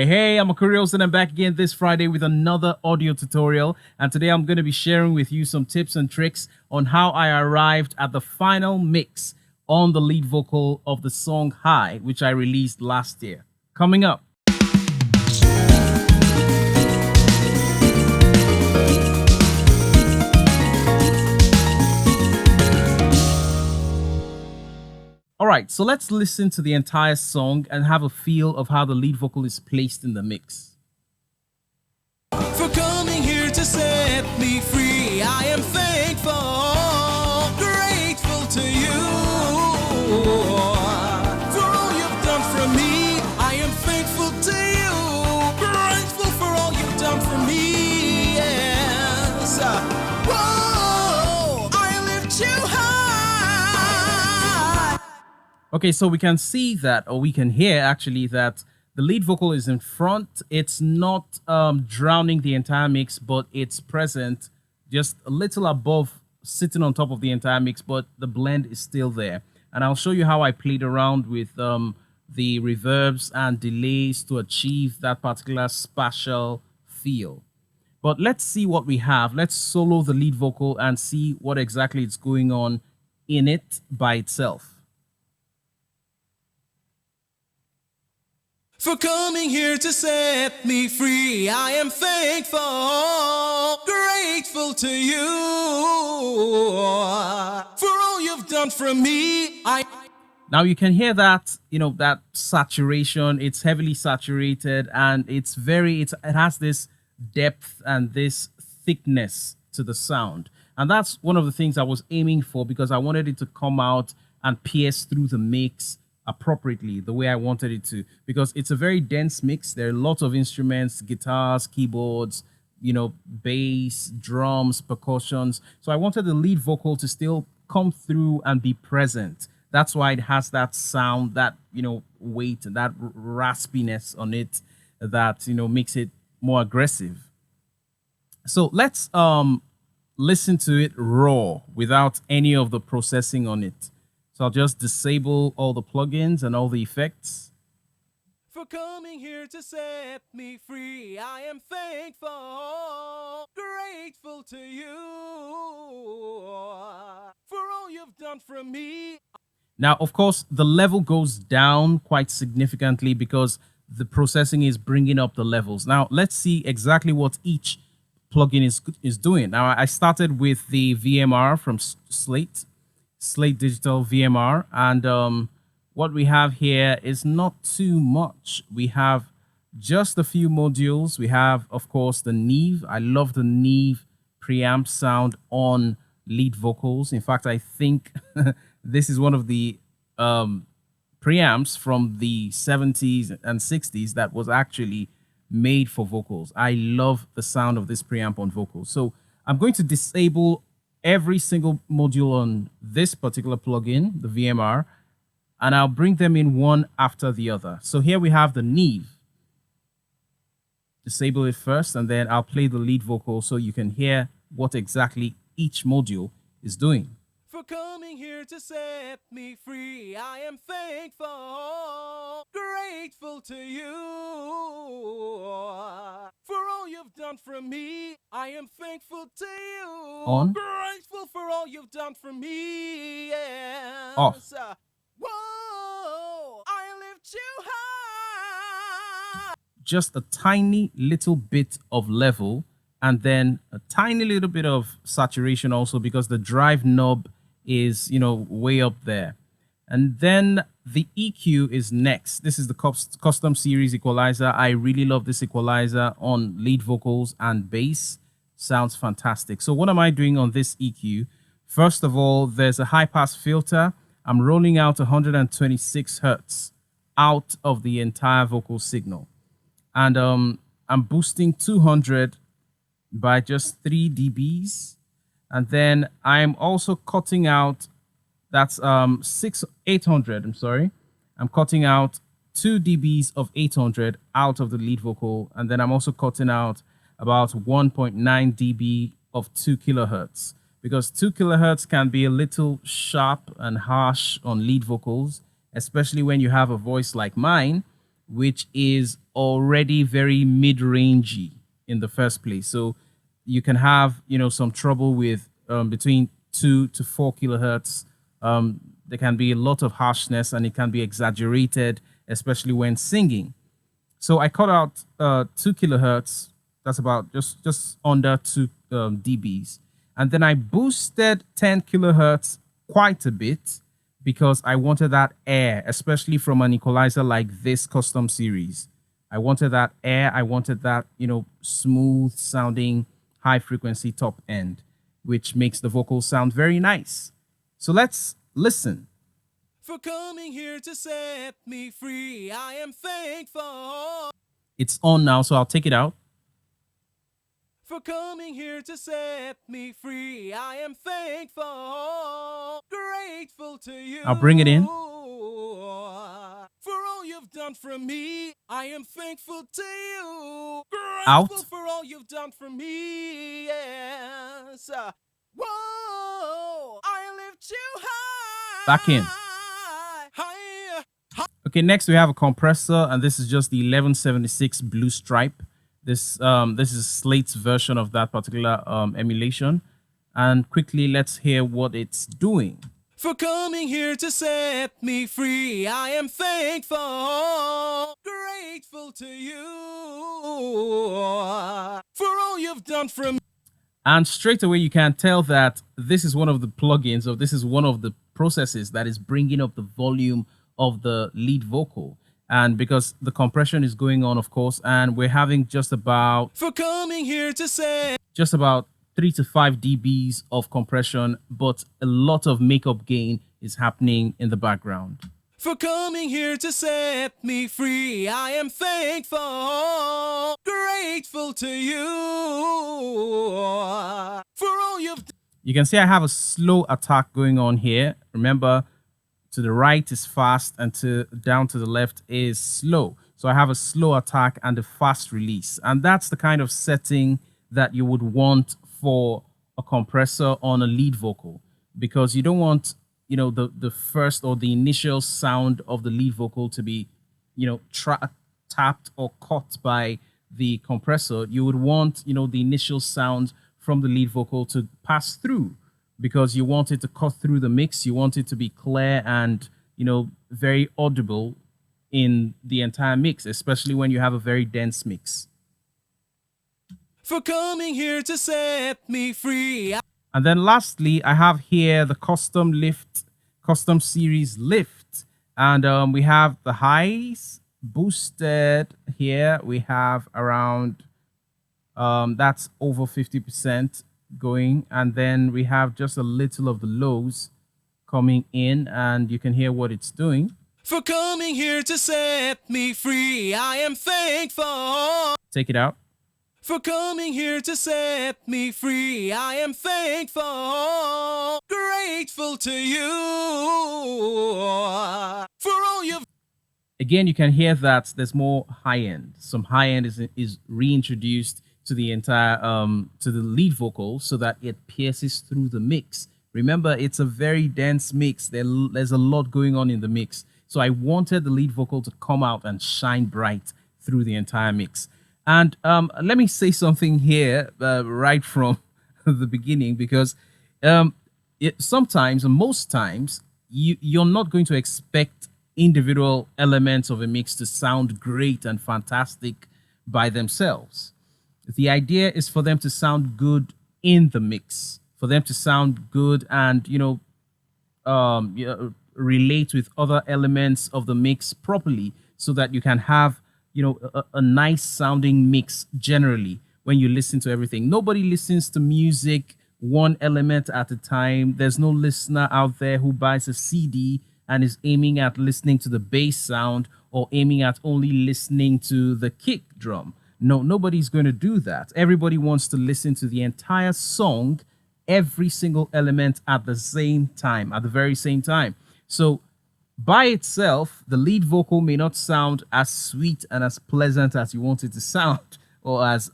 Hey, I'm Akurios and I'm back again this Friday with another audio tutorial. And today I'm going to be sharing with you some tips and tricks on how I arrived at the final mix on the lead vocal of the song High, which I released last year. Coming up. All right, so let's listen to the entire song and have a feel of how the lead vocal is placed in the mix. For coming here to set me free, I am thankful, grateful to you. For all you've done for me, I am thankful to you, grateful for all you've done for me, yes. Whoa, I lift you high. Okay, so we can see that, or we can hear actually, that the lead vocal is in front. It's not drowning the entire mix, but it's present just a little above, sitting on top of the entire mix, but the blend is still there. And I'll show you how I played around with the reverbs and delays to achieve that particular spatial feel. But let's see what we have. Let's solo the lead vocal and see what exactly is going on in it by itself. For coming here to set me free, I am thankful, grateful to you. For all you've done for me, Now you can hear that, that saturation. It's heavily saturated and it has this depth and this thickness to the sound. And that's one of the things I was aiming for, because I wanted it to come out and pierce through the mix appropriately, the way I wanted it to, because it's a very dense mix. There are lots of instruments, guitars, keyboards, bass, drums, percussions. So I wanted the lead vocal to still come through and be present. That's why it has that sound, that weight and that raspiness on it that makes it more aggressive. So let's listen to it raw without any of the processing on it. So I'll just disable all the plugins and all the effects. For coming here to set me free, I am thankful, grateful to you. For all you've done for me. Now, of course, the level goes down quite significantly because the processing is bringing up the levels. Now, let's see exactly what each plugin is doing. Now, I started with the VMR from Slate Digital VMR, and what we have here is not too much. We have just a few modules. We have, of course, the Neve. I love the Neve preamp sound on lead vocals. In fact, I think this is one of the preamps from the 70s and 60s that was actually made for vocals. I love the sound of this preamp on vocals. So I'm going to disable every single module on this particular plugin, the VMR, and I'll bring them in one after the other. So here we have the Neve. Disable it first, and then I'll play the lead vocal so you can hear what exactly each module is doing. For coming here to set me free, I am thankful, grateful to you. For all you've done for me, I am thankful to you. On. Grateful for all you've done for me, yes. Off. Whoa, I lift you high. Just a tiny little bit of level, and then a tiny little bit of saturation also, because the drive knob is way up there. And then the EQ is next. This is the custom series equalizer. I really love this equalizer on lead vocals and bass. Sounds fantastic. So what am I doing on this EQ? First of all, there's a high pass filter. I'm rolling out 126 hertz out of the entire vocal signal, and I'm boosting 200 by just 3 dBs. And then I'm also cutting out, that's 800, I'm sorry. I'm cutting out 2 dBs of 800 out of the lead vocal. And then I'm also cutting out about 1.9 dB of 2 kilohertz, because 2 kilohertz can be a little sharp and harsh on lead vocals, especially when you have a voice like mine. which is already very mid-rangey in the first place. So you can have, some trouble with between 2 to 4 kilohertz. There can be a lot of harshness and it can be exaggerated, especially when singing. So I cut out 2 kilohertz. That's about just under 2 dBs, and then I boosted 10 kilohertz quite a bit because I wanted that air, especially from an equalizer like this custom series. I wanted that air. I wanted that smooth sounding high frequency top end, which makes the vocals sound very nice. So let's listen. For coming here to set me free, I am thankful. It's on now, so I'll take it out. For coming here to set me free, I am thankful. Grateful to you. I'll bring it in. For all you've done for me, I am thankful to you. Grateful Out. for all you've done for me, yes. Whoa, I lift you high. Back in. Okay, next we have a compressor, and this is just the 1176 Blue Stripe. This is Slate's version of that particular emulation. And quickly, let's hear what it's doing. For coming here to set me free, I am thankful, grateful to you for all you've done for me. And straight away, you can tell that this is one of the plugins, or this is one of the processes that is bringing up the volume of the lead vocal. And because the compression is going on, of course, and we're having just about for coming here to say just about 3 to 5 dBs of compression, but a lot of makeup gain is happening in the background. For coming here to set me free, I am thankful, grateful to you for all you've done. You can see I have a slow attack going on here. Remember, to the right is fast and down to the left is slow. So I have a slow attack and a fast release. And that's the kind of setting that you would want for a compressor on a lead vocal, because you don't want, the first or the initial sound of the lead vocal to be, tapped or caught by the compressor. You would want, the initial sound from the lead vocal to pass through, because you want it to cut through the mix. You want it to be clear and, very audible in the entire mix, especially when you have a very dense mix. For coming here to set me free. And then lastly, I have here the custom series lift. And we have the highs boosted here. We have around, that's over 50% going. And then we have just a little of the lows coming in, and you can hear what it's doing. For coming here to set me free, I am thankful. Take it out. For coming here to set me free, I am thankful, grateful to you for all you've. Again, you can hear that there's more high end. Some high end is reintroduced to the entire to the lead vocal so that it pierces through the mix. Remember, it's a very dense mix. There's a lot going on in the mix. So I wanted the lead vocal to come out and shine bright through the entire mix. And let me say something here right from the beginning, because sometimes, and most times, you're not going to expect individual elements of a mix to sound great and fantastic by themselves. The idea is for them to sound good in the mix, for them to sound good and, relate with other elements of the mix properly, so that you can have a nice sounding mix generally when you listen to everything. Nobody listens to music one element at a time. There's no listener out there who buys a CD and is aiming at listening to the bass sound or aiming at only listening to the kick drum. No, nobody's going to do that. Everybody wants to listen to the entire song, every single element at the same time, at the very same time. So by itself, the lead vocal may not sound as sweet and as pleasant as you want it to sound, or as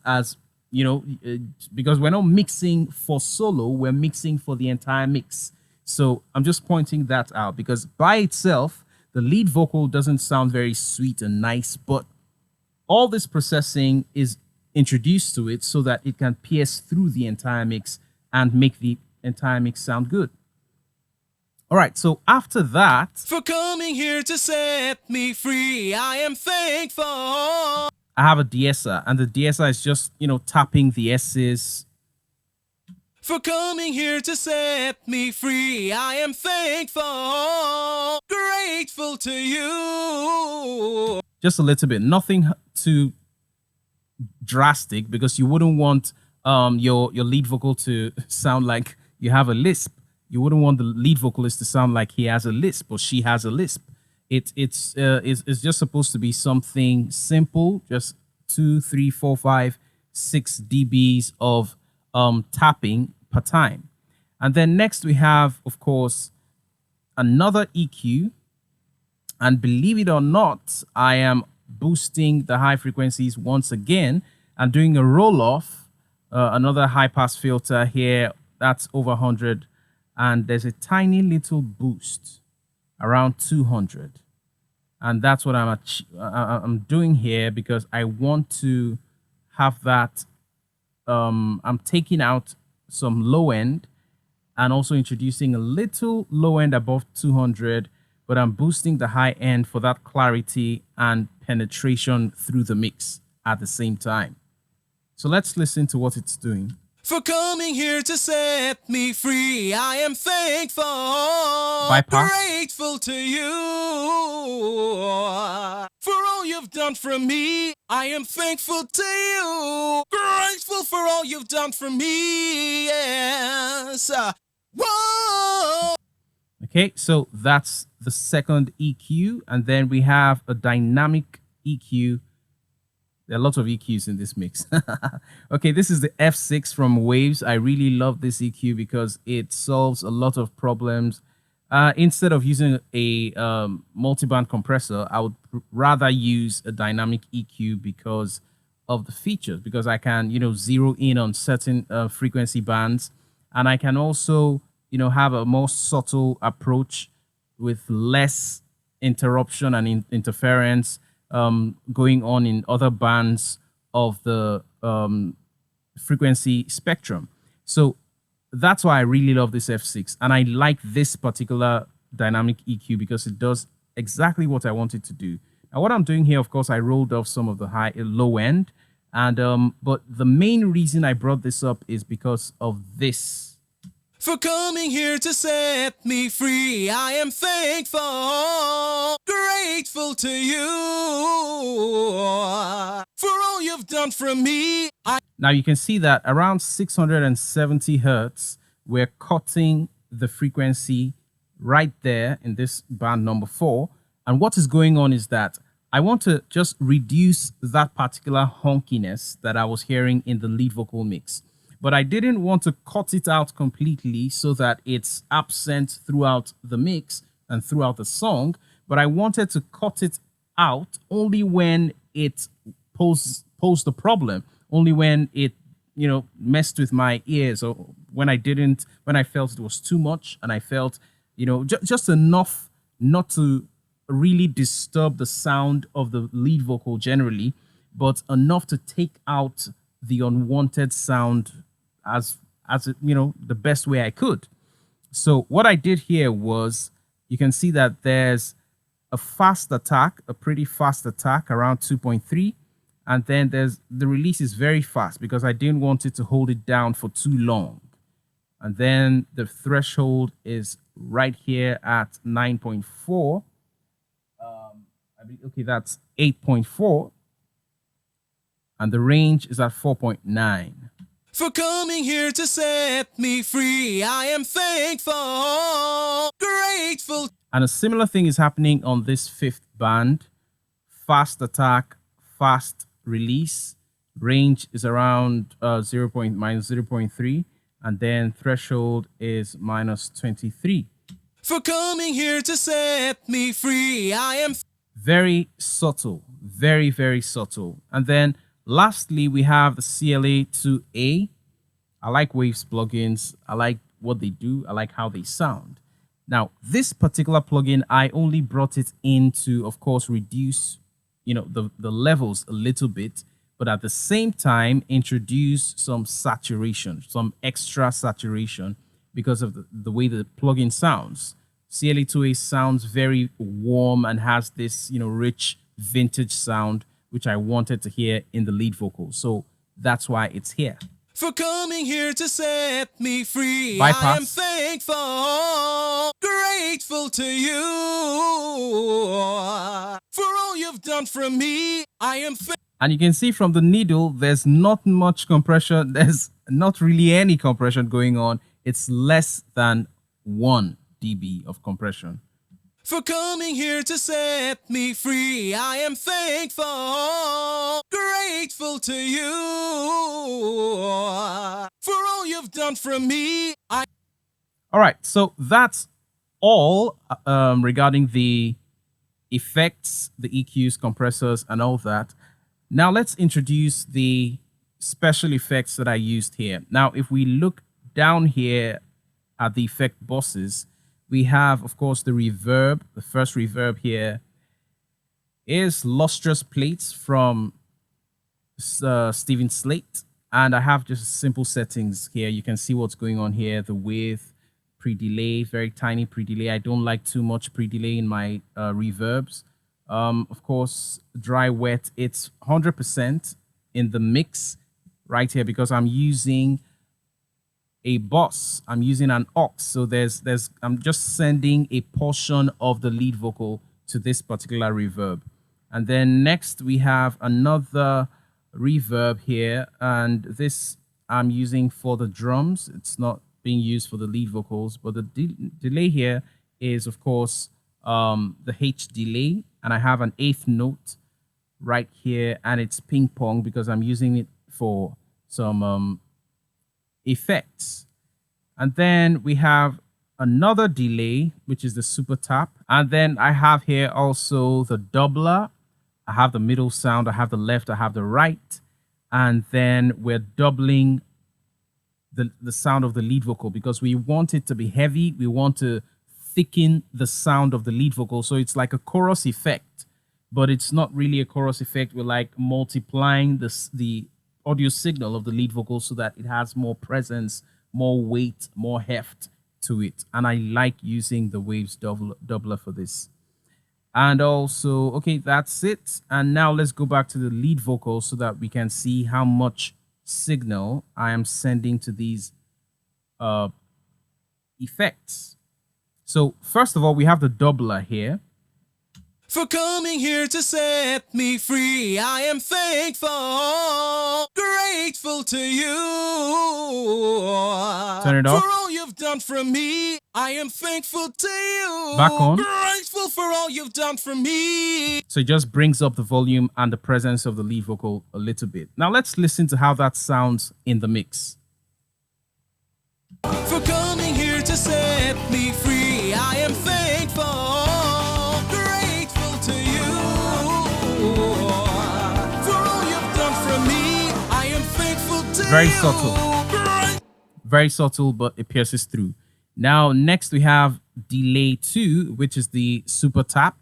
because we're not mixing for solo, we're mixing for the entire mix. So I'm just pointing that out, because by itself, the lead vocal doesn't sound very sweet and nice, but all this processing is introduced to it so that it can pierce through the entire mix and make the entire mix sound good. All right, so after that, For coming here to set me free, I am thankful. I have a de-esser, and the de-esser is just, tapping the S's. For coming here to set me free, I am thankful. Grateful to you. Just a little bit, nothing too drastic, because you wouldn't want your lead vocal to sound like you have a lisp. You wouldn't want the lead vocalist to sound like he has a lisp or she has a lisp. It's just supposed to be something simple, just 2, 3, 4, 5, 6 dBs of tapping per time. And then next we have, of course, another EQ. And believe it or not, I am boosting the high frequencies once again and doing a roll off, another high pass filter here. That's over 100. And there's a tiny little boost around 200. And that's what I'm doing here, because I want to have that. I'm taking out some low end and also introducing a little low end above 200, but I'm boosting the high end for that clarity and penetration through the mix at the same time. So let's listen to what it's doing. For coming here to set me free, I am thankful. Bypass. Grateful to you. For all you've done for me, I am thankful to you. Grateful for all you've done for me, yes. Whoa! Okay, so that's the second EQ. And then we have a dynamic EQ. There are lots of EQs in this mix. Okay, this is the F6 from Waves. I really love this EQ because it solves a lot of problems. Instead of using a multiband compressor, I would rather use a dynamic EQ because of the features, because I can, zero in on certain frequency bands, and I can also, have a more subtle approach with less interruption and interference going on in other bands of the frequency spectrum. So that's why I really love this F6. And I like this particular dynamic EQ because it does exactly what I want it to do. Now, what I'm doing here, of course, I rolled off some of the low end. And but the main reason I brought this up is because of this. For coming here to set me free, I am thankful, grateful to you. For all you've done for me. Now you can see that around 670 hertz, we're cutting the frequency right there in this band number 4. And what is going on is that I want to just reduce that particular honkiness that I was hearing in the lead vocal mix. But I didn't want to cut it out completely so that it's absent throughout the mix and throughout the song. But I wanted to cut it out only when it posed the problem, only when it, messed with my ears, or when I felt it was too much and I felt, just enough not to really disturb the sound of the lead vocal generally, but enough to take out the unwanted sound as the best way I could. So what I did here was, you can see that there's a fast attack, a pretty fast attack around 2.3, and then the release is very fast because I didn't want it to hold it down for too long. And then the threshold is right here at 9.4. Okay, that's 8.4, and the range is at 4.9. For coming here to set me free, I am thankful, grateful. And a similar thing is happening on this 5th band. Fast attack, fast release. Range is around minus 0.3, and then threshold is minus 23. For coming here to set me free, I am very subtle, very, very subtle. And then lastly, we have the CLA2A. I like Waves plugins. I like what they do. I like how they sound. Now, this particular plugin, I only brought it in to, of course, reduce, the levels a little bit, but at the same time, introduce some saturation, some extra saturation because of the way the plugin sounds. CLE2A sounds very warm and has this, rich vintage sound, which I wanted to hear in the lead vocal. So that's why it's here. For coming here to set me free, Bypass. I am thankful, grateful to you for all you've done for me. I am and you can see from the needle, there's not much compression. There's not really any compression going on. It's less than 1 dB of compression. For coming here to set me free, I am thankful, grateful to you for all you've done for me. All right, so that's all regarding the effects, the EQs, compressors, and all that. Now let's introduce the special effects that I used here. Now, if we look down here at the effect bosses, we have, of course, the reverb. The first reverb here is Lustrous Plates from Steven Slate. And I have just simple settings here. You can see what's going on here. The width, pre-delay, very tiny pre-delay. I don't like too much pre-delay in my reverbs. Of course, dry wet, it's 100% in the mix right here because I'm using a boss. I'm using an aux. So I'm just sending a portion of the lead vocal to this particular reverb. And then next we have another reverb here, and this I'm using for the drums. It's not being used for the lead vocals, but the delay here is, of course, the H delay, and I have an 8th note right here, and it's ping pong because I'm using it for some effects. And then we have another delay, which is the super tap. And then I have here also the doubler. I have the middle sound, I have the left, I have the right. And then we're doubling the sound of the lead vocal because we want it to be heavy. We want to thicken the sound of the lead vocal. So it's like a chorus effect, but it's not really a chorus effect. We're like multiplying the audio signal of the lead vocal so that it has more presence, more weight, more heft to it. And I like using the waves doubler for this. And also, okay, that's it. And now let's go back to the lead vocal so that we can see how much signal I am sending to these effects. So first of all, we have the doubler here. For coming here to set me free, I am thankful, grateful to you. Turn it off. For all you've done for me, I am thankful to you. Back on. Grateful for all you've done for me. So it just brings up the volume and the presence of the lead vocal a little bit. Now let's listen to how that sounds in the mix. For coming here to set me free, I am thankful. Very subtle. Very subtle, but it pierces through. Now, next we have delay 2, which is the super tap.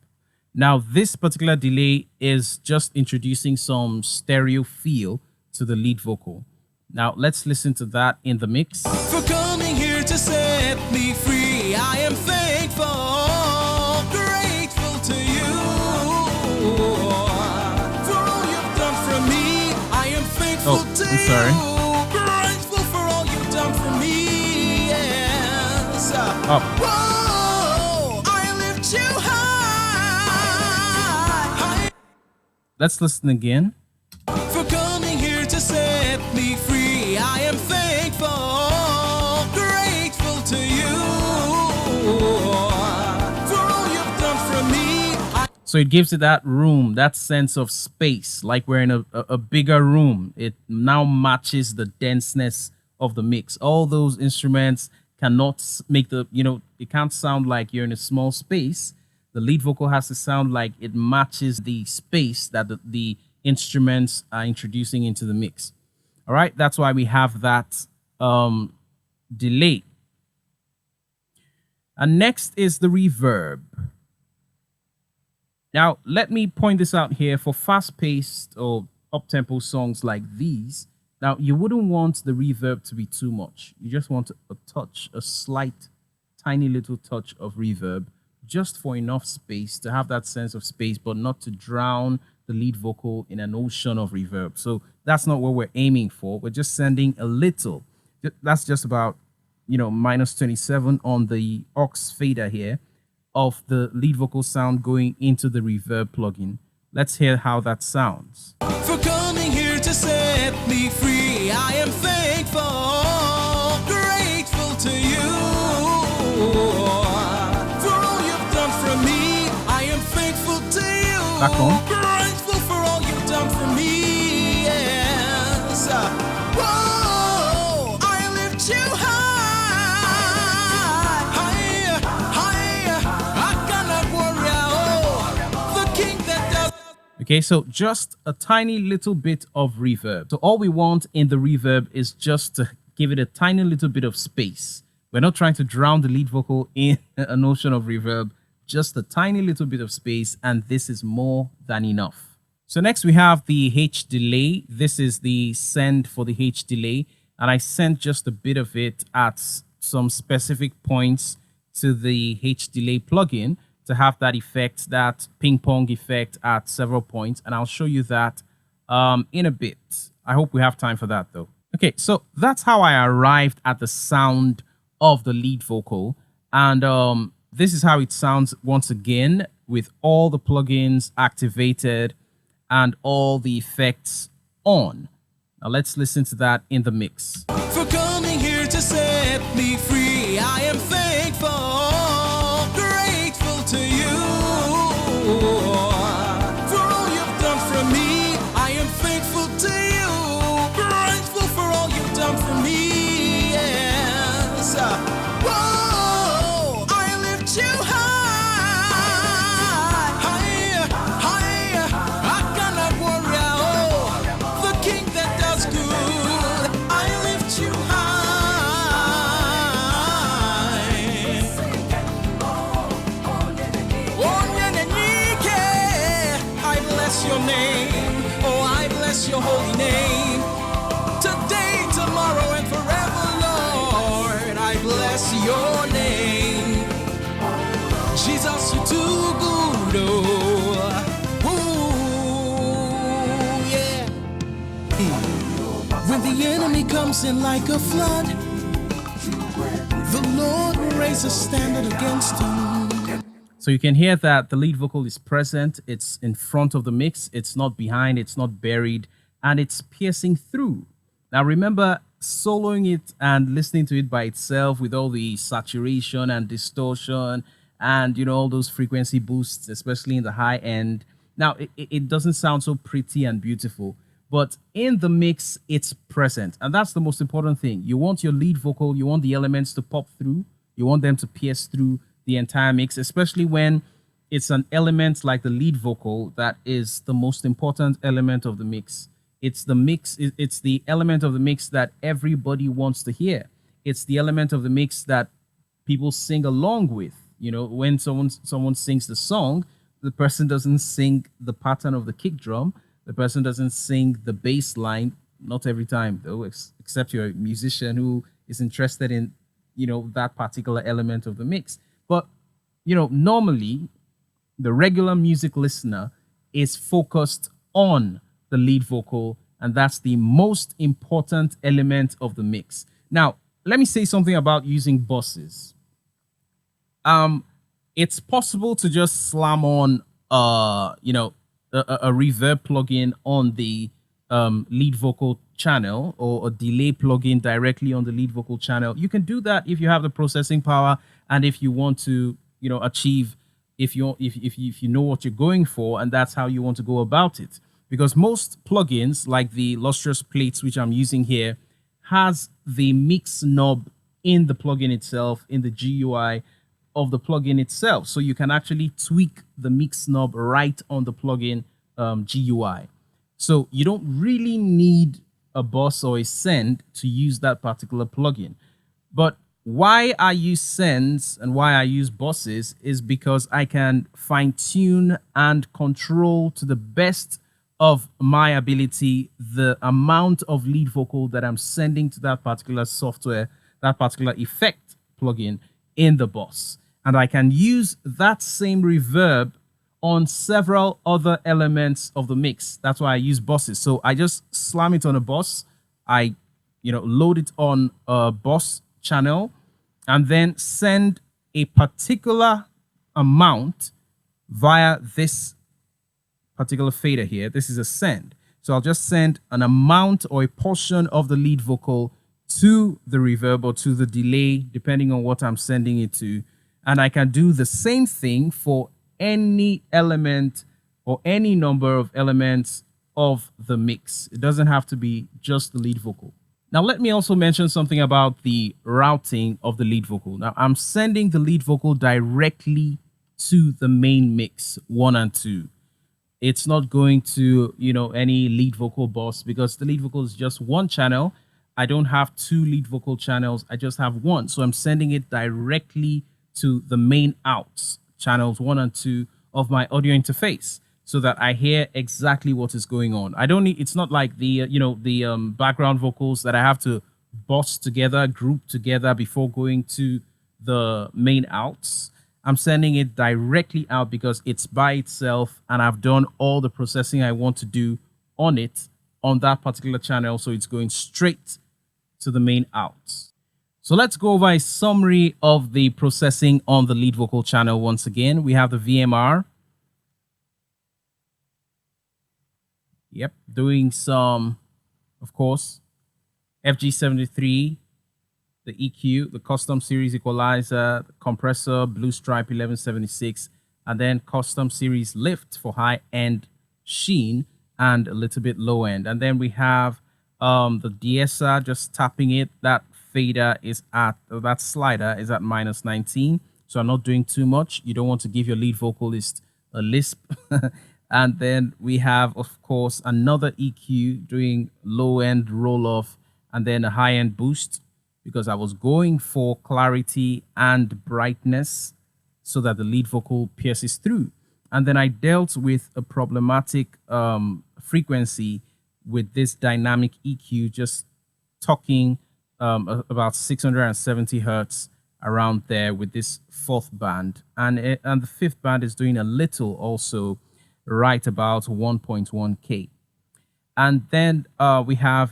Now, this particular delay is just introducing some stereo feel to the lead vocal. Now, let's listen to that in the mix. For coming here to set me free, I am thankful, grateful to you. For all you've done for me, I am thankful to you. I'm sorry. Grateful for all you've done for me, yes. Up. Whoa, I lift you high. Let's listen again. For coming here to set me free, I am thankful, grateful to you. For all you've done for me. So it gives it that room, that sense of space, like we're in a bigger room. It now matches the denseness of the mix. All those instruments cannot make it can't sound like you're in a small space. The lead vocal has to sound like it matches the space that the instruments are introducing into the mix. All right, that's why we have that delay. And next is the reverb. Now, let me point this out here for fast-paced or up-tempo songs like these. Now, you wouldn't want the reverb to be too much. You just want a touch, a slight, tiny little touch of reverb, just for enough space to have that sense of space, but not to drown the lead vocal in an ocean of reverb. So that's not what we're aiming for. We're just sending a little. That's just about, minus 27 on the aux fader here of the lead vocal sound going into the reverb plugin. Let's hear how that sounds. For coming here to set me free, I am thankful, grateful to you. For all you've done for me, I am thankful to you. Back on. Grateful for all you've done for me, yes. Whoa, I lift you high. Okay, so just a tiny little bit of reverb. So all we want in the reverb is just to give it a tiny little bit of space. We're not trying to drown the lead vocal in an ocean of reverb, just a tiny little bit of space, and this is more than enough. So next we have the H delay. This is the send for the H delay, and I sent just a bit of it at some specific points to the H delay plugin to have that effect, that ping pong effect at several points. And I'll show you that in a bit. I hope we have time for that though. Okay, so that's how I arrived at the sound of the lead vocal. And this is how it sounds once again with all the plugins activated and all the effects on. Now let's listen to that in the mix. For coming here to set me free, I am thankful, grateful to you. For all you've done for me, I am thankful to you. Grateful for all you've done for me, yes. Whoa, I lift you high. I cannot worry, oh, the king that does good. I lift you high. I bless your name. Oh, I bless your holy name. Today, tomorrow, and forever, Lord, I bless your name. Jesus, you're too good, oh. Ooh, yeah. When the enemy comes in like a flood, the Lord will raise a standard against him. So you can hear that the lead vocal is present. It's in front of the mix. It's not behind. It's not buried. And it's piercing through. Now remember, soloing it and listening to it by itself with all the saturation and distortion and, all those frequency boosts, especially in the high end. Now, it doesn't sound so pretty and beautiful. But in the mix, it's present. And that's the most important thing. You want your lead vocal, you want the elements to pop through. You want them to pierce through the entire mix, especially when it's an element like the lead vocal that is the most important element of the mix. It's the mix, it's the element of the mix that everybody wants to hear. It's the element of the mix that people sing along with. When someone sings the song, the person doesn't sing the pattern of the kick drum. The person doesn't sing the bass line, not every time though, except you're a musician who is interested in, that particular element of the mix. But, normally the regular music listener is focused on the lead vocal, and that's the most important element of the mix. Now, let me say something about using buses. It's possible to just slam on, a reverb plugin on the lead vocal channel or a delay plugin directly on the lead vocal channel. You can do that if you have the processing power and if you want to, achieve, if you know what you're going for, and that's how you want to go about it. Because most plugins, like the lustrous plates, which I'm using here, has the mix knob in the plugin itself, in the GUI of the plugin itself. So you can actually tweak the mix knob right on the plugin GUI. So you don't really need a bus or a send to use that particular plugin. But why I use sends and why I use buses is because I can fine tune and control to the best of my ability the amount of lead vocal that I'm sending to that particular software, that particular effect plugin in the bus. And I can use that same reverb on several other elements of the mix. That's why I use buses. So I just slam it on a bus. I, load it on a bus channel and then send a particular amount via this particular fader here. This is a send. So I'll just send an amount or a portion of the lead vocal to the reverb or to the delay, depending on what I'm sending it to. And I can do the same thing for any element or any number of elements of the mix. It doesn't have to be just the lead vocal. Now, let me also mention something about the routing of the lead vocal. Now, I'm sending the lead vocal directly to the main mix 1 and 2. It's not going to, any lead vocal bus because the lead vocal is just one channel. I don't have 2 lead vocal channels. I just have 1. So I'm sending it directly to the main outs, channels 1 and 2 of my audio interface, so that I hear exactly what is going on. I don't need, it's not like the, background vocals that I have to bus together, group together before going to the main outs. I'm sending it directly out because it's by itself and I've done all the processing I want to do on it on that particular channel. So it's going straight to the main outs. So let's go over a summary of the processing on the lead vocal channel. Once again, we have the VMR. Yep, doing some, of course, FG73, the EQ, the custom series equalizer, the compressor, Blue Stripe 1176, and then custom series lift for high-end sheen and a little bit low-end. And then we have the DSR, just tapping it. That fader is at, that slider is at -19. So I'm not doing too much. You don't want to give your lead vocalist a lisp. And then we have, of course, another EQ doing low-end roll-off and then a high-end boost because I was going for clarity and brightness so that the lead vocal pierces through. And then I dealt with a problematic frequency with this dynamic EQ, just talking about 670 hertz around there with this 4th band. And the 5th band is doing a little also, right about 1.1K. And then we have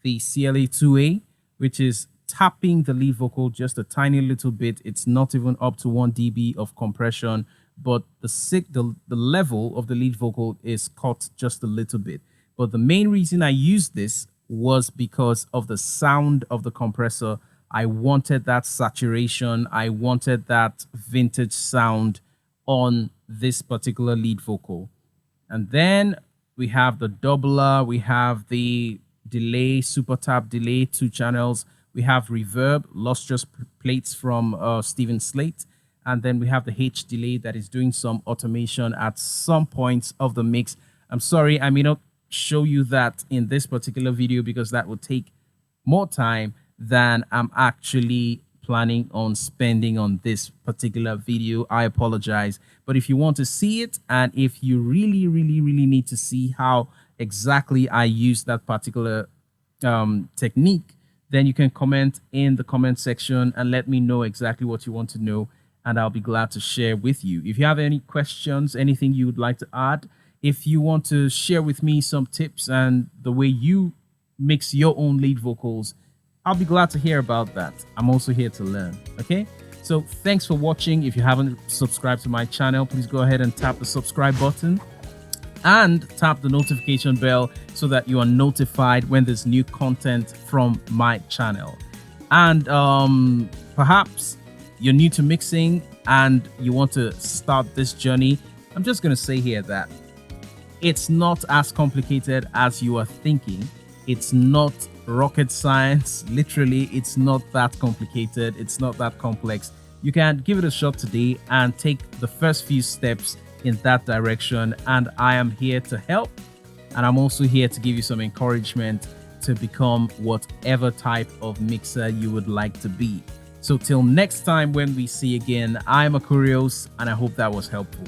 the CLA2A, which is tapping the lead vocal just a tiny little bit. It's not even up to 1 dB of compression, but the level of the lead vocal is cut just a little bit. But the main reason I used this was because of the sound of the compressor. I wanted that saturation. I wanted that vintage sound on this particular lead vocal. And then we have the doubler, we have the delay, super tap delay, 2 channels. We have reverb, lustrous plates from Steven Slate. And then we have the H delay that is doing some automation at some points of the mix. I'm sorry, I may not show you that in this particular video because that would take more time than I'm actually planning on spending on this particular video. I apologize. But if you want to see it, and if you really need to see how exactly I use that particular technique, then you can comment in the comment section and let me know exactly what you want to know, and I'll be glad to share with you. If you have any questions, anything you would like to add, if you want to share with me some tips and the way you mix your own lead vocals, I'll be glad to hear about that. I'm also here to learn. Okay, so thanks for watching. If you haven't subscribed to my channel, please go ahead and tap the subscribe button and tap the notification bell so that you are notified when there's new content from my channel. And perhaps you're new to mixing and you want to start this journey. I'm just going to say here that it's not as complicated as you are thinking. It's not rocket science. Literally, it's not that complicated. It's not that complex. You can give it a shot today and take the first few steps in that direction. And I am here to help. And I'm also here to give you some encouragement to become whatever type of mixer you would like to be. So till next time when we see again, I'm Akurios, and I hope that was helpful.